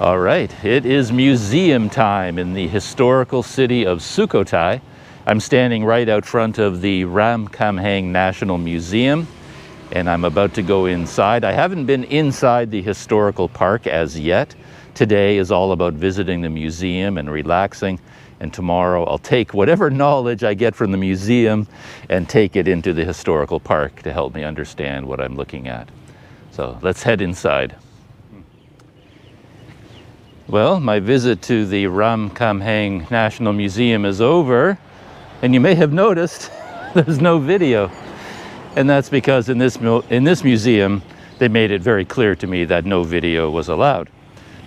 All right, it is museum time in the historical city of Sukhothai. I'm standing right out front of the Ramkhamhaeng National Museum, and I'm about to go inside. I haven't been inside the historical park as yet. Today is all about visiting the museum and relaxing, and tomorrow I'll take whatever knowledge I get from the museum and take it into the historical park to help me understand what I'm looking at. So let's head inside. Well, my visit to the Ramkhamhaeng National Museum is over, and you may have noticed there's no video. And that's because in this museum, they made it very clear to me that no video was allowed.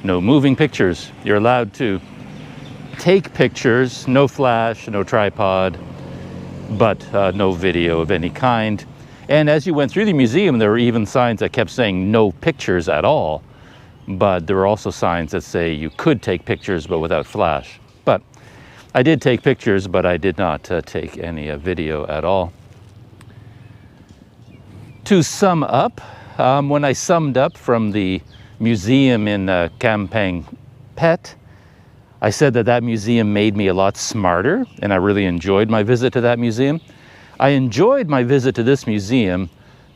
No moving pictures. You're allowed to take pictures, no flash, no tripod, but no video of any kind. And as you went through the museum, there were even signs that kept saying no pictures at all. But there were also signs that say you could take pictures, but without flash. But I did take pictures, but I did not take any video at all. To sum up, when I summed up from the museum in Kampang Phet, I said that museum made me a lot smarter, and I really enjoyed my visit to that museum. I enjoyed my visit to this museum,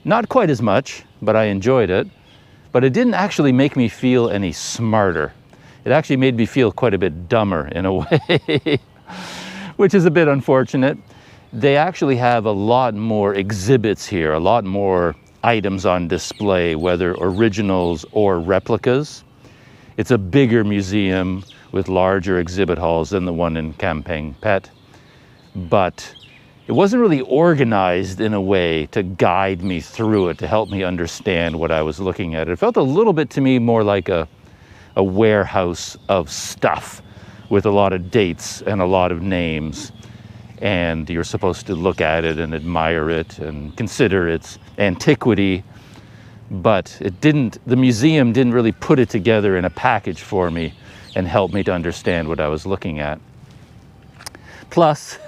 not quite as much, but I enjoyed it. But it didn't actually make me feel any smarter. It actually made me feel quite a bit dumber in a way, which is a bit unfortunate. They actually have a lot more exhibits here, a lot more items on display, whether originals or replicas. It's a bigger museum with larger exhibit halls than the one in Kampang Phet. But it wasn't really organized in a way to guide me through it, to help me understand what I was looking at. It felt a little bit to me more like a warehouse of stuff with a lot of dates and a lot of names. And you're supposed to look at it and admire it and consider its antiquity. But the museum didn't really put it together in a package for me and help me to understand what I was looking at. Plus,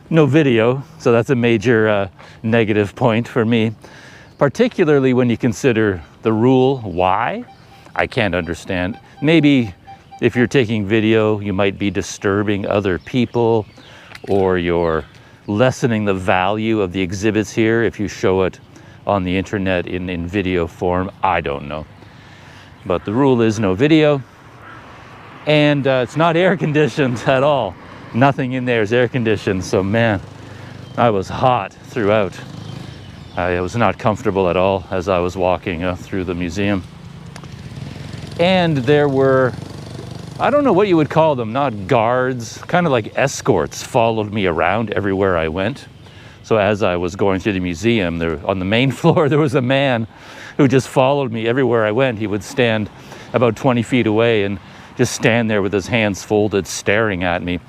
no video, so that's a major negative point for me, particularly when you consider the rule. Why? I can't understand. Maybe if you're taking video, you might be disturbing other people, or you're lessening the value of the exhibits here if you show it on the internet in video form. I don't know. But the rule is no video, and it's not air conditioned at all. Nothing in there is air conditioned, so man, I was hot throughout. I was not comfortable at all as I was walking through the museum. And there were, I don't know what you would call them, not guards, kind of like escorts followed me around everywhere I went. So as I was going through the museum, on the main floor, there was a man who just followed me everywhere I went. He would stand about 20 feet away and just stand there with his hands folded, staring at me.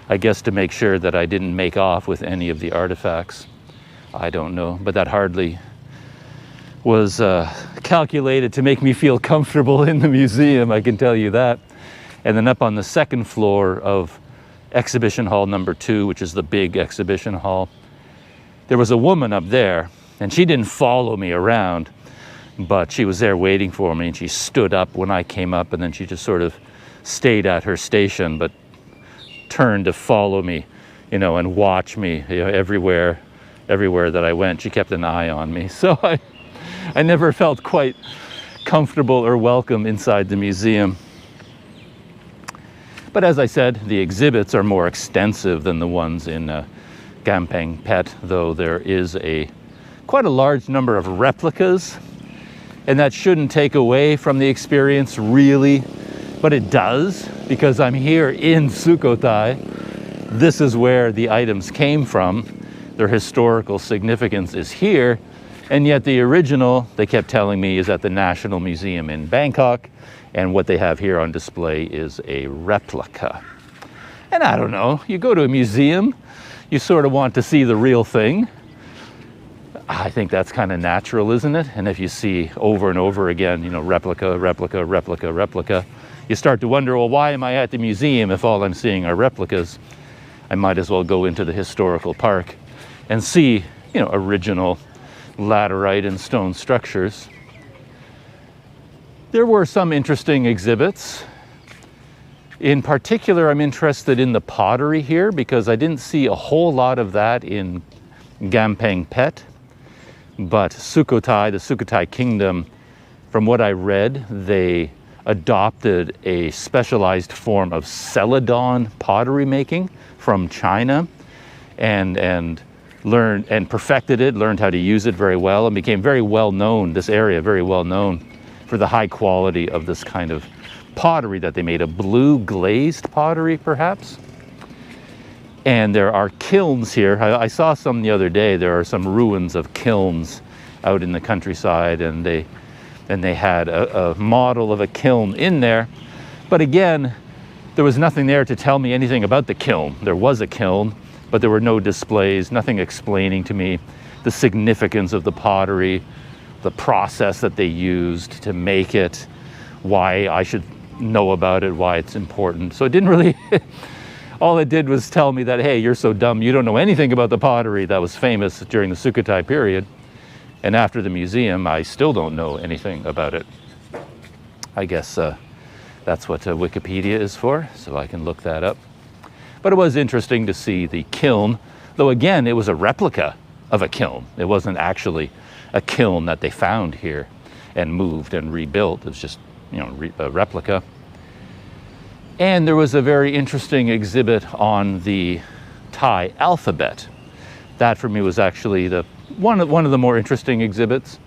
I guess to make sure that I didn't make off with any of the artifacts. I don't know, but that hardly was calculated to make me feel comfortable in the museum, I can tell you that. And then up on the second floor of exhibition hall number 2, which is the big exhibition hall, there was a woman up there, and she didn't follow me around, but she was there waiting for me, and she stood up when I came up, and then she just sort of stayed at her station, but turned to follow me, and watch me, everywhere that I went. She kept an eye on me. So I never felt quite comfortable or welcome inside the museum. But as I said, the exhibits are more extensive than the ones in Kampang Phet, though there is quite a large number of replicas, and that shouldn't take away from the experience really. But it does, because I'm here in Sukhothai. This is where the items came from. Their historical significance is here. And yet the original, they kept telling me, is at the National Museum in Bangkok. And what they have here on display is a replica. And I don't know, you go to a museum, you sort of want to see the real thing. I think that's kind of natural, isn't it? And if you see over and over again, replica, replica, replica, replica, you start to wonder, well, why am I at the museum if all I'm seeing are replicas? I might as well go into the historical park and see, original laterite and stone structures. There were some interesting exhibits. In particular, I'm interested in the pottery here because I didn't see a whole lot of that in Gamphang Phet. But Sukhothai, the Sukhothai kingdom, from what I read, they adopted a specialized form of celadon pottery making from China and learned and perfected it, learned how to use it very well, and became very well known, this area very well known for the high quality of this kind of pottery that they made, a blue glazed pottery perhaps. And there are kilns here. I saw some the other day. There are some ruins of kilns out in the countryside, and they had a model of a kiln in there. But again, there was nothing there to tell me anything about the kiln. There was a kiln, but there were no displays, nothing explaining to me the significance of the pottery, the process that they used to make it, why I should know about it, why it's important. So it didn't really, all it did was tell me that, hey, you're so dumb, you don't know anything about the pottery that was famous during the Sukhothai period. And after the museum, I still don't know anything about it. I guess that's what Wikipedia is for, so I can look that up. But it was interesting to see the kiln, though again, it was a replica of a kiln. It wasn't actually a kiln that they found here and moved and rebuilt. It was just, you know, a replica. And there was a very interesting exhibit on the Thai alphabet. That for me was actually one of the more interesting exhibits,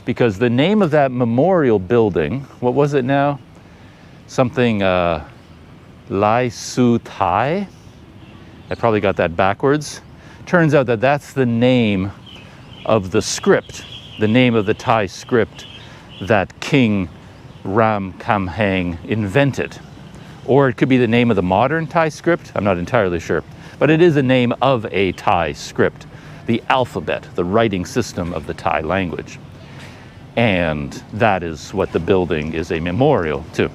because the name of that memorial building, what was it now? Something Lai Su Thai. I probably got that backwards. Turns out that that's the name of the script, the name of the Thai script that King Ramkhamhaeng invented. Or it could be the name of the modern Thai script, I'm not entirely sure. But it is a name of a Thai script, the alphabet, the writing system of the Thai language. And that is what the building is a memorial to.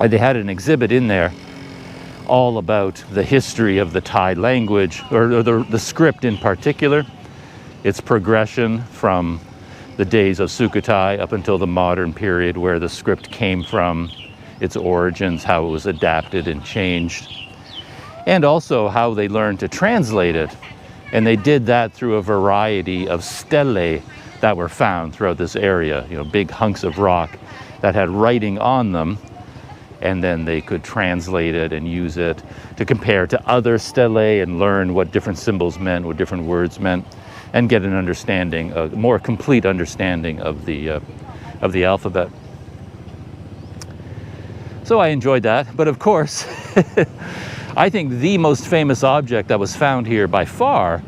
They had an exhibit in there all about the history of the Thai language, or the script in particular, its progression from the days of Sukhothai up until the modern period, where the script came from, its origins, how it was adapted and changed, and also how they learned to translate it. And they did that through a variety of stelae that were found throughout this area, you know, big hunks of rock that had writing on them, and then they could translate it and use it to compare to other stelae and learn what different symbols meant, what different words meant, and get an understanding, a more complete understanding of the alphabet. So I enjoyed that, but of course, I think the most famous object that was found here by far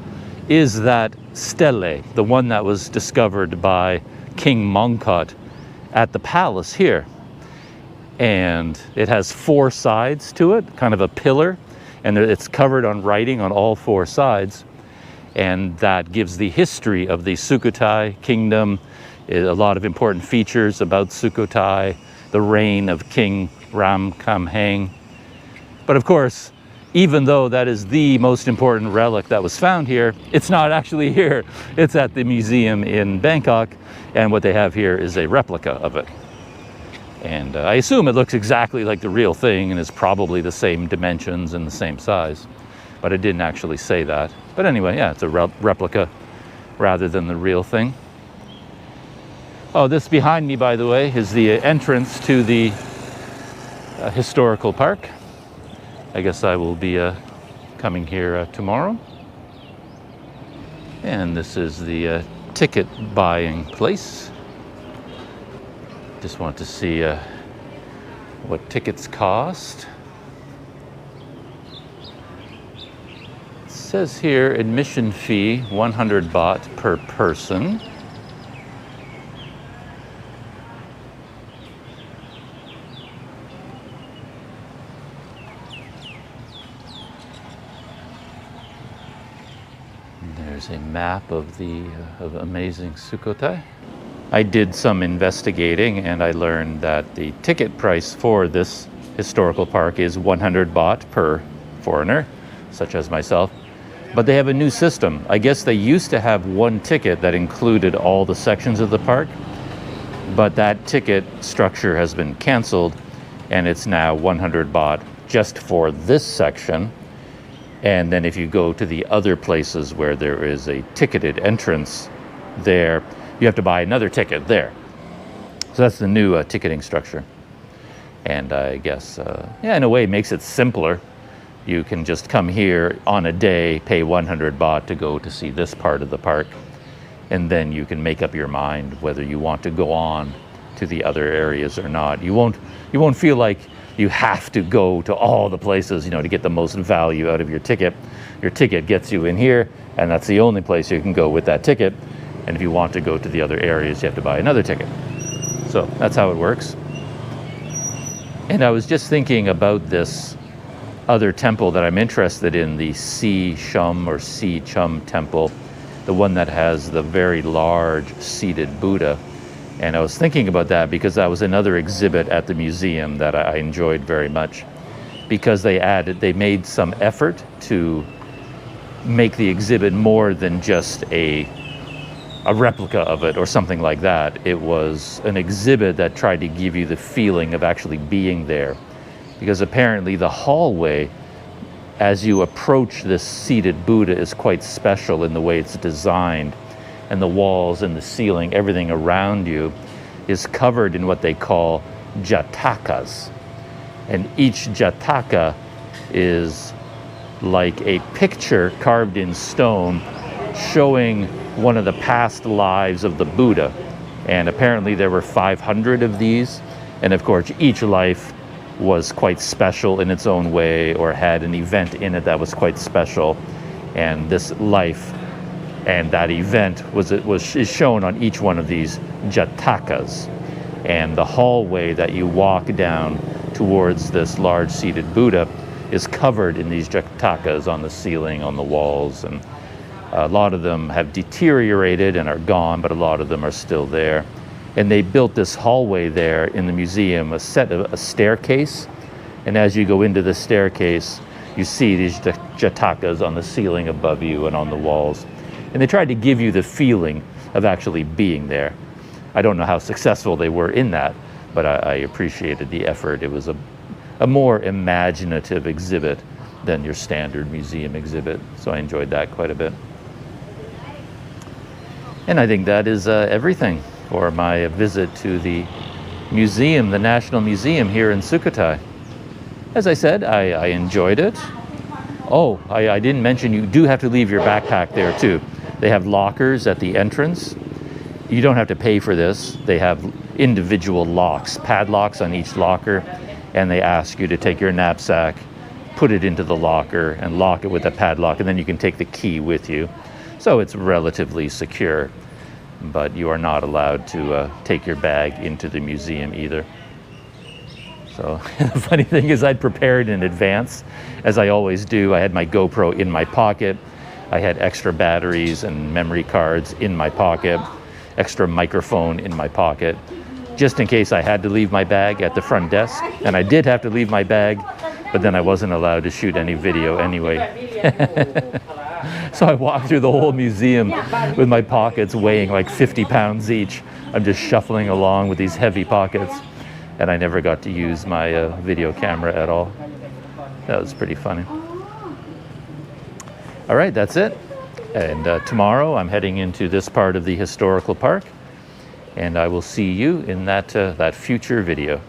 is that stele, the one that was discovered by King Mongkut at the palace here. And it has 4 sides to it, kind of a pillar, and it's covered on writing on all 4 sides. And that gives the history of the Sukhothai kingdom, a lot of important features about Sukhothai, the reign of King Ramkhamhaeng. But of course, even though that is the most important relic that was found here, it's not actually here. It's at the museum in Bangkok, and what they have here is a replica of it. And I assume it looks exactly like the real thing and is probably the same dimensions and the same size. But it didn't actually say that. But anyway, yeah, it's a replica rather than the real thing. Oh, this behind me, by the way, is the entrance to the historical park. I guess I will be coming here tomorrow. And this is the ticket buying place. Just want to see what tickets cost. It says here admission fee 100 baht per person. There's a map of the amazing Sukhothai. I did some investigating and I learned that the ticket price for this historical park is 100 baht per foreigner, such as myself. But they have a new system. I guess they used to have one ticket that included all the sections of the park. but that ticket structure has been canceled, and it's now 100 baht just for this section. And then if you go to the other places where there is a ticketed entrance there, you have to buy another ticket there. So that's the new ticketing structure. And I guess, yeah, in a way, it makes it simpler. You can just come here on a day, pay 100 baht to go to see this part of the park, and then you can make up your mind whether you want to go on to the other areas or not. You won't feel like you have to go to all the places, to get the most value out of your ticket. Your ticket gets you in here, and that's the only place you can go with that ticket. And if you want to go to the other areas, you have to buy another ticket. So that's how it works. And I was just thinking about this other temple that I'm interested in, the Si Shum or Si Chum temple, the one that has the very large seated Buddha. And I was thinking about that because that was another exhibit at the museum that I enjoyed very much, because they made some effort to make the exhibit more than just a replica of it or something like that. It was an exhibit that tried to give you the feeling of actually being there, because apparently the hallway as you approach this seated Buddha is quite special in the way it's designed, and the walls and the ceiling, everything around you is covered in what they call jatakas. And each jataka is like a picture carved in stone showing one of the past lives of the Buddha. And apparently there were 500 of these. And of course, each life was quite special in its own way, or had an event in it that was quite special. And this life and that event is shown on each one of these jatakas. And the hallway that you walk down towards this large seated Buddha is covered in these jatakas on the ceiling, on the walls, and a lot of them have deteriorated and are gone, but a lot of them are still there. And they built this hallway there in the museum, a staircase. And as you go into the staircase, you see these jatakas on the ceiling above you and on the walls. And they tried to give you the feeling of actually being there. I don't know how successful they were in that, but I appreciated the effort. It was a more imaginative exhibit than your standard museum exhibit. So I enjoyed that quite a bit. And I think that is everything for my visit to the museum, the National Museum here in Sukhothai. As I said, I enjoyed it. Oh, I didn't mention you do have to leave your backpack there too. They have lockers at the entrance. You don't have to pay for this. They have individual locks, padlocks on each locker, and they ask you to take your knapsack, put it into the locker, and lock it with a padlock, and then you can take the key with you. So it's relatively secure, but you are not allowed to take your bag into the museum either. So the funny thing is, I'd prepared in advance, as I always do. I had my GoPro in my pocket. I had extra batteries and memory cards in my pocket, extra microphone in my pocket, just in case I had to leave my bag at the front desk. And I did have to leave my bag, but then I wasn't allowed to shoot any video anyway. So I walked through the whole museum with my pockets weighing like 50 pounds each. I'm just shuffling along with these heavy pockets, and I never got to use my video camera at all. That was pretty funny. All right, that's it. And tomorrow I'm heading into this part of the historical park, and I will see you in that future video.